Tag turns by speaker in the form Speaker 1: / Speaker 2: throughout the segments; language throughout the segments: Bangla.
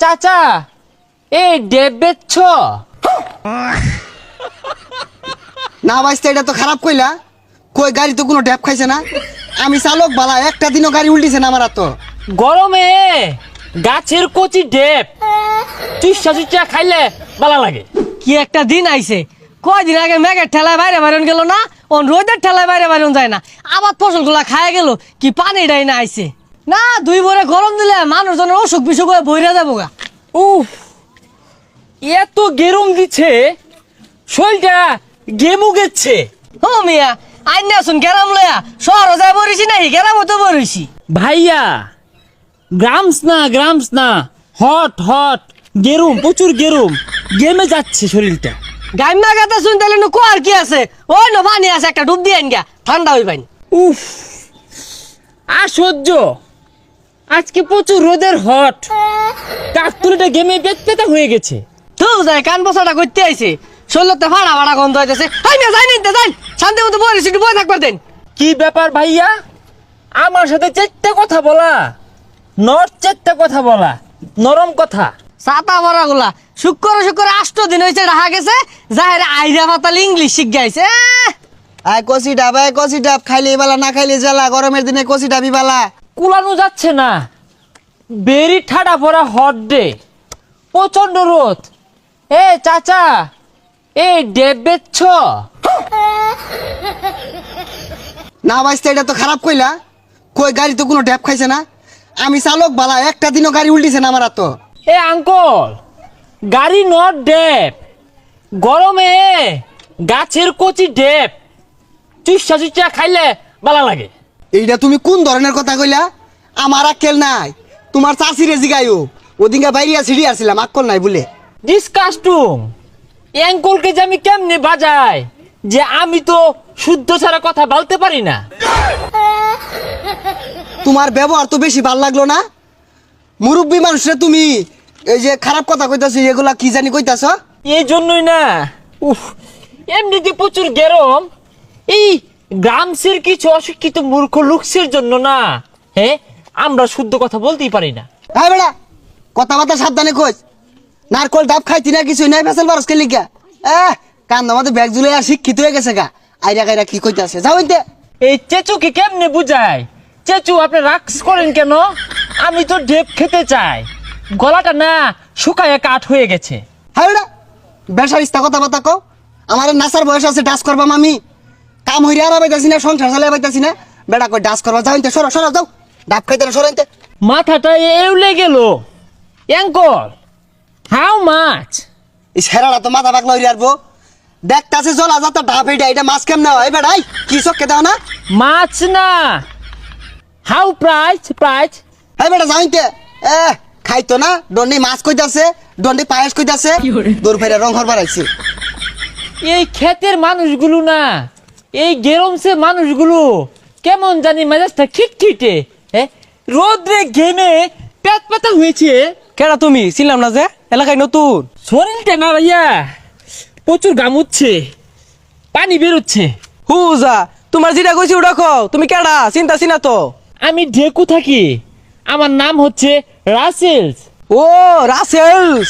Speaker 1: চাচা এই ডেব বেচছ?
Speaker 2: না ভাইস্তা, এটা তো খারাপ কইলা। কই গাড়ি তো কোনো ড্যাপ খাইছে না। আমি চালক বালা, একটা দিনও গাড়ি উল্টিছে না আমার। তো
Speaker 1: গরমে গাছের কচি ডেব চুষা চুষা খাইলে ভালো লাগে।
Speaker 3: কি একটা দিন আইছে, কয়দিন আগে মেঘের ঠেলায় বাইরে বাইরন গেল না, ও রোদের ঠেলায় বাইরে বাইরন যায় না, আবার ফসলগুলা খায় গেল। কি পানিটাই না আইছে না, দুই ভরে গরম দিলে মানুষজনের অসুখ বিসুখ হয়ে বইরা যাবো গা।
Speaker 1: উফ, এত গেরম দিচ্ছে, শরীরটা গেমু গেছে।
Speaker 3: ও মিয়া, আইন আসুন গেরাম লয়া শহর যায় বরিছি নাই, গেরাম তো বরিছি।
Speaker 1: ভাইয়া গ্রামস না, হট হট গেরুম, প্রচুর গেরুম, গেমে যাচ্ছে শরীরটা।
Speaker 3: গাইমা গাতা শুন তাহলে নু কোয়ার কি আছে, ওই নো পানি আছে, একটা ডুব দিয়ে আইন গা, ঠান্ডা হই পাইন।
Speaker 1: উফ, আর সহ্য, আজকে প্রচুর রোদের হট, কাকতুলিটা গেমে পেতা হয়ে গেছে।
Speaker 3: তো যায় কান বসাটা করতে আইছে, শরীরতে ফাড়া ফাড়া গন্ধ হইতেছে। আই না যাই নিতে যাই, শান্তি মতো বরিছি, একটু বই থাকবার দেন।
Speaker 1: কি ব্যাপার ভাইয়া, আমার সাথে চারটা কথা বলা, চারটা কথা বলা, নরম কথা।
Speaker 3: ছাতা ভরা গুলা শুক্র 8 দিন হয়েছে রাখা গেছে, যাহের আইরা পাতাল ইংলিশ শিখ গাইছে।
Speaker 2: আয় কষি ডাব খাইলে বালা, না খাইলে জ্বালা। গরমের দিনে কষি ডাবি বালা।
Speaker 1: কুলানো যাচ্ছে না, বেরি ঠাডা পড়া হট ডে, প্রচন্ড রোদ। এ চাচা এই ডেব বেচছ?
Speaker 2: না ভাইস্তা, এটা তো খারাপ কইলা। কই গাড়ি তো কোনো ড্যাপ খাইছে না। আমি চালক বালা, একটা দিনও গাড়ি উল্টিছে না আমার। তো
Speaker 1: এ আঙ্কল, গাড়ি নট ডেব, গরমে গাছের কচি ডেব চুষা চুষা খাইলে ভালো লাগে।
Speaker 2: এইটা তুমি কোন ধরনের কথা কইলা? আমার আক্কেল নাই। তোমার চাষিরে জিগাইও, ওদিনকে বাইরিয়া ছিড়ি আসছিলাম, আক্কল নাই বলে।
Speaker 1: ডিসকাস্টুম, অ্যাঙ্কলকে যে আমি কেমনে বাজাই, যে আমি তো শুদ্ধ ছাড়া কথা বলতে পারি না।
Speaker 2: তোমার ব্যবহার তো বেশি ভাল লাগলো না। মুরব্বী মানুষরা তুমি এই যে খারাপ কথা কইতাছো, এগুলা কি জানি কইতাছ?
Speaker 1: এই জন্যই না, উফ, এমনিতে প্রচুর গরম, এই গ্রামসের কিছু অশিক্ষিত মূর্খ লোকসের জন্য না, হ্যাঁ, আমরা শুদ্ধ কথা বলতেই পারি না।
Speaker 2: হ্যাঁ বেড়া, কথাবার্তা সাবধানে কইস। নারকল ডাব খাইতি না, কিছু নাই, ফেসাল বারস কে লিখা। কান আমাদের ব্যাগ জুলে আর শিক্ষিত হয়ে গেছে গা। আইরা গাইরা কি কইতাছে, যাও ইনতে।
Speaker 1: এই চেচুকে কেমনে বুঝায়? চেচু, আপনি রাক্স করেন কেন? আমি তো ডেপ খেতে চাই, গলাটা না শুকায় কাঠ হয়ে গেছে।
Speaker 2: হ্যাঁ বেড়া, বেসার ইস্তা কথাবার্তা কও। আমার নাসার বয়স আছে, ডাস করবাম আমি। কাম হইরে আর পাইতাছি না, সংসার চালাই পাইতাছি না। বেড়া কই ডাস করবা, যাও ইনতে, সরো যাও। ডাব খাইতে না, সরো ইনতে।
Speaker 1: মাথাটা এউলে গেল। Uncle, how much?
Speaker 2: এই ছেড়াটা তো মাথা পাকলা হইরে আরবো। দেখতাছে জলা যাতা ডাব, এটা মাছ কেমনে হয় বেড়াই? কি চক্কে দাও না?
Speaker 1: মাছ না, হাউ প্রাইস?
Speaker 2: হ্যাঁ বেটা, যাও ইনতে। খাইতো না, দন্ডি মাছ কইতাছে, দন্ডি পায়েস কইতাছে, দূর ফেরে রং হরবার আইছে।
Speaker 1: এই ক্ষেতের মানুষগুলো না, এই গেরমসে মানুষগুলো কেমন জানি মেজাজটা খিটখিটে, হ্যাঁ, রোদ্রে ঘেমে পেট পাতা হয়েছে।
Speaker 3: কেডা তুমি? ছিলাম না যে এলাকায় নতুন।
Speaker 1: শরীরটা না ভাইয়া প্রচুর গামুচ্ছে, পানি বেরোচ্ছে।
Speaker 3: হুজা, তোমার যেটা কইছি ওটা কও। তুমি কেডা? চিন্তা চিনা তো।
Speaker 1: আমি ঢেকু থাকি, আমার নাম হচ্ছে রাসেলস।
Speaker 3: ও রাসেলস,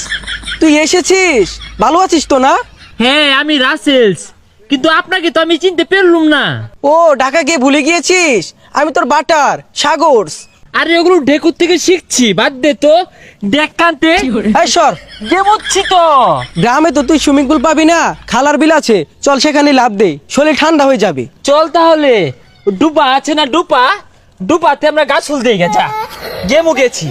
Speaker 3: তুই এসেছিস? ভালো আছিস তো না?
Speaker 1: হ্যাঁ, আমি রাসেলস, কিন্তু আপনাকে তো আমি চিনতে পারলুম না।
Speaker 3: ও ঢাকা গিয়ে ভুলে গিয়েছিস? আমি তোর বাটার সাগরস।
Speaker 1: আরে ওগুলো ঢেকুর থেকে শিখছি, বাদ দে তো। ডেকানতে
Speaker 3: এই সর,
Speaker 1: গেমুচ্ছি তো।
Speaker 3: গ্রামে তো তুই সুইমিং পুল পাবি না, খালার বিল আছে, চল সেখানে লাভ দে, শরীর ঠান্ডা হয়ে যাবে।
Speaker 1: চল তাহলে, ডুবা আছে না, ডুপাতে আমরা গাছ ফুল দিয়ে গেছা, গেমু গেছি।